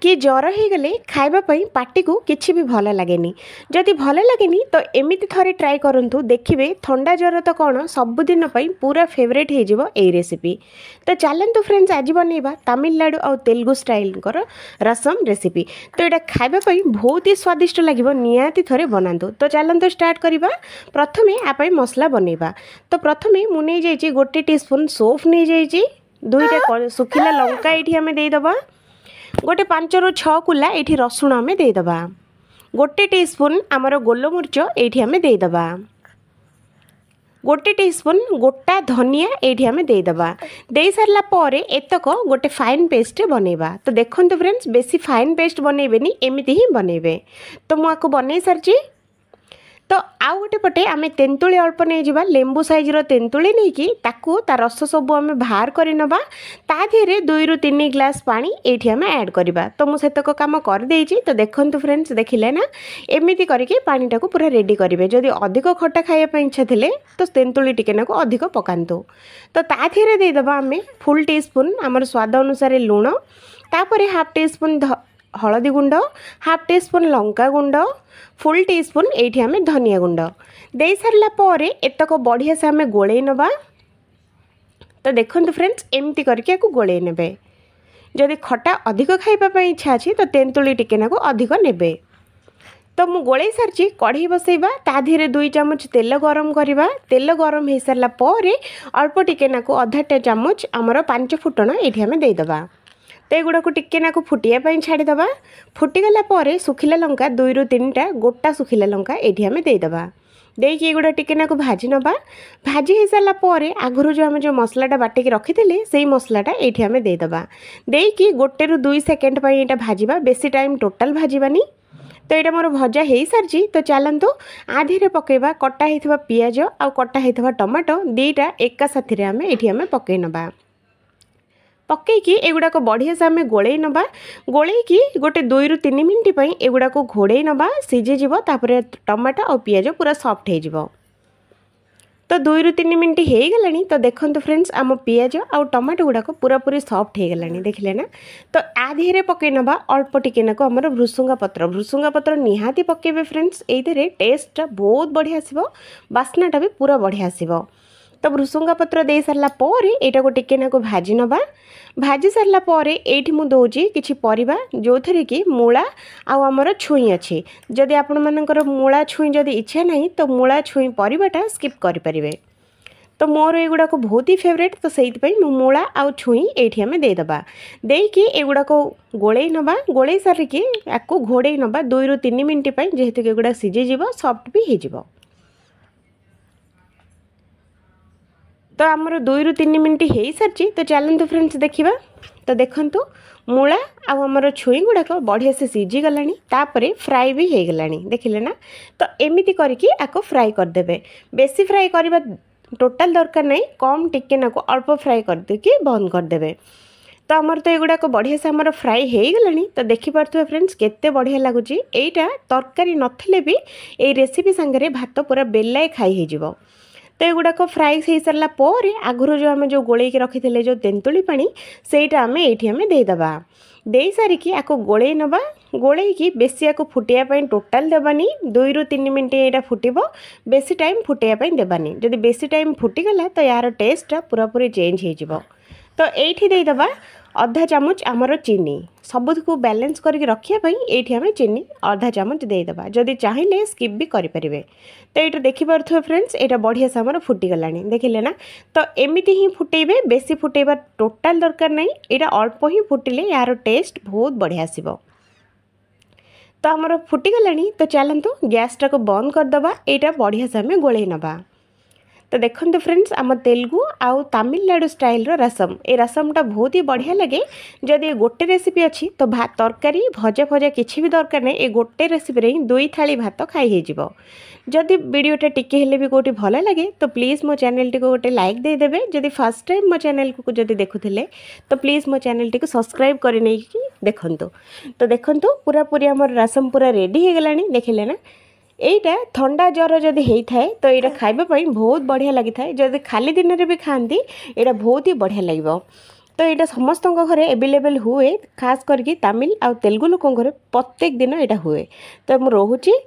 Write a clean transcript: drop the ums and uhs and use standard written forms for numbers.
कि जर हो गले खावाई पार्टी को किसी भी भल लगे जदि भल लगे तो एमती थे ट्राए करूँ देखिए थंडा जर तो कौन सबुदिन पूरा फेवरेट हो रेसिपी। तो चलतु फ्रेंड्स आज बनइबा तमिलनाडु और तेलुगु स्टाइल रसम रेसिपी। तो यहाँ खावाई बहुत ही स्वादिष्ट लगे निहाती थे बनातु। तो चलतु स्टार्ट करवा। प्रथमे आप मसला बनइबा। तो प्रथमे मुझे गोटे टीस्पून सोफ नहीं जाइए, दुईटा सुखिला लंका ये आम देदबा, गोटे 5 ରୁ 6 कुला ये रसुण आम देदबा, गोटे टीस्पून आमर गोलमरीच ये आम देदबा, गोटे टीस्पून गोटा धनिया ये आम देदबा। दे सारा पर एतक गोटे फाइन पेस्ट बनइबा। तो देखो फ्रेंड्स बेसी फाइन पेस्ट बनइबेनी, एमती ही बनइबे। तो मुझे बनई सारी। तो आउ गोटे पटे आम तेंतुली अल्प नहीं जावा, लेंबू साइजर तेंतुली नहीं कि ताकू ता रस सब आम बाहर कर नबा। ता धीरे 2 ରୁ 3 ग्लास पानी ये आम ऐड करवा। तो मुझे सेतक काम कर देइछि। तो देखंतु फ्रेंड्स देखिले ना एमिति करके पानी टाको पूरा रेडी करेंगे। जदि अधिक खट्टा खाइबा इच्छा थिले तो तेंतुली टिके नाको अधिक पकांतु। तो ता धीरे देदबा आम फुल टीस्पून आमर स्वाद अनुसार लूण, तापर हाफ टीस्पून हलदी गुंड, हाफ टीस्पून लंका गुंड, फुल टीस्पून ये आम धनिया गुंड दे सारा पर एतक बढ़िया से आम गोले नबा। तो देखो फ्रेंड्स एमती करके गोले नेबे। जदि खट्टा अधिक खाइबा इच्छा अच्छी तो तेंतुली टिके नाको अधिक नेबे। तो मु गोले सारी कढ़ई बसैबा, ता धीरे 2 चामच तेल गरम करवा। तेल गरम हो सारा पर अल्प टिके नाको आधा चामच आमर 5 फुटण ये आम देदबा। तो युवा को टिके नाको फुटियापाई छाड़ीदबा। फुटीगला पर सुखिला लंका 2 ରୁ 3टा गोटा सुखिला लंका ये आम देदबा। देकी एगुड़ा टिके नाको भाजी नबा। भाजी हो सारा पर आगुरी जो आम जो मसलाटा बाटिक रखी से मसलाटा ये आम देदबा। देकी 1 ରୁ 2 सेकेंड पर यहाँ भाजवा, बेसी टाइम टोटाल भाजवानी। तो यहाँ मोर भजा हो सारी। तो चलतु आधे पकेबा कटा होता पियाज आ कटा होता टमाटो दीटा एका साथी आम ये आम पकई नबा। पकईकी एगुड़ा को बढ़िया से आम गोले नबा। गोलेकी गोटे 2 ରୁ 3 मिनिट एगुड़ा को घोड़े नबा, सीझीज। तापर टमाटो और पियाज पूरा सॉफ्ट हो। तो 2 ରୁ 3 मिनिट हो गलानी। तो देखो फ्रेंड्स आम पियाज आ टमाटो गुड़ाक पूरा पूरी सॉफ्ट हो गलानी देखिले ना। तो आधे पकई नबा अल्प टिके नाको आमर भृसुंगा पत्र निहाती पकेबे फ्रेंड्स। ये टेस्ट बहुत बढ़िया आसिबो, बास्नाटा भी पूरा बढ़िया आसिबो। तो भृसुंगा पत्र दे सारा पर यहाँ को टिके नाको भाजी नबा। भाजी सारा पर ये मुझे दूसरी किसी परिबा जो थे कि मूला आमर छुई अच्छी। जदि आपण मानकर मूला छुई जदि इच्छा नहीं तो मूला छुई परिबाटा स्किप करें। तो मोर एगुड़ा को बहुत ही फेवरेट। तो से मूला आ छुई ये आम देदबा। देकी एगुड़ा को गोले नबा। गोले सारिकी आपको घोड़े नबा 2 ରୁ 3 मिनिट जेहेतु एगुड़ा सीझीज सॉफ्ट भी हो। तो आमर 2 ରୁ 3 मिनिट हो सारी। तो चलतु फ्रेंड्स देखा। तो देखंतु मूला आमर छुई गुड़ाक बढ़िया से सीझी गलानी, तापरे फ्राए भी हो गलानी देखिले ना। तो एमिति करके आको फ्राए करदेबे। बेसी फ्राए करबा टोटाल दरकार नहीं, कम टिके नाको अल्प फ्राए कर देके बंद करदेबे। तो आमर तो एगुड़ा को बढ़िया से आमर फ्राए हो गलानी। तो देखिपे फ्रेंड्स केते बढ़िया लगुच। एटा तरकारी नथिले भी ए रेसिपी संगे भात पूरा बेलाए खाई हो। तो युवाक फ्राए हो सारा पर आगुरी जो आम जो गोले रखी थे जो तेंतुली पानी सेटा आम ये आम देदबा। दे सारिकी आपको गोले नबा। गोलेकी बेसी आपको फुटियापाई टोटाल देवानी। 2 ରୁ 3 मिनिट यहाँ फुटब, बेसी टाइम फुटाइपाई देवानी। जदि बेसी टाइम फुटीगला तो यार टेस्टा पूरा पूरी चेंज हो। तो ये देदबा आधा चामच आमर चीनी, सबुद को बैलेंस करके रखापी ये आम चीनी आधा चामच देदबा। जदि चाहिए स्किप भी करें। तो ये देखिपे फ्रेंड्स यहाँ बढ़िया से आमर फुटीगला देखिले ना। तो एमती ही फुटेबे, बेसी फुटेबा टोटाल दरकार नहीं। यहाँ अल्प ही फुटिले यार टेस्ट बहुत बढ़िया आसिबो। तो आमर फुटीगला। तो चलतु गैस टाको बंद करदबा। यहाँ बढ़िया से आम गोले नबा। तो देखो फ्रेंड्स आम तेलुगु आउ तमिलनाडु स्टाइल रसम, ए रसमटा बहुत ही बढ़िया लगे। जदि गोटे रेसिपी अच्छी तो भात तरकारी भजा फजा किसी भी दरकार नहीं, ए गोटे रेसिपी ही 2 थाली भात खाई हो। जदि वीडियोटा टिके हेले भी कोटी भल लगे तो प्लीज़ मो चैनल टी को गोटे लाइक देदेवे। जदि फर्स्ट टाइम मो चैनल को जदि देखुले तो प्लीज़ मो चैनल टी को सब्सक्राइब कर नहीं देखंतु। तो देखंतु पूरा पूरी आम रसम पूरा रेडी हो गलानी देखिले ना। एटा थंडा जर जदि होता है तो यहाँ खाइबा बहुत बढ़िया लगी था। जदि खाली दिन में भी खाती यहाँ बहुत ही बढ़िया लगे। तो यहाँ समस्त घरे एवेलेबल हुए, खास करके तमिल आ तेलुगु लोक घरे प्रत्येक दिन यहाँ हुए। तो मुझे रोचे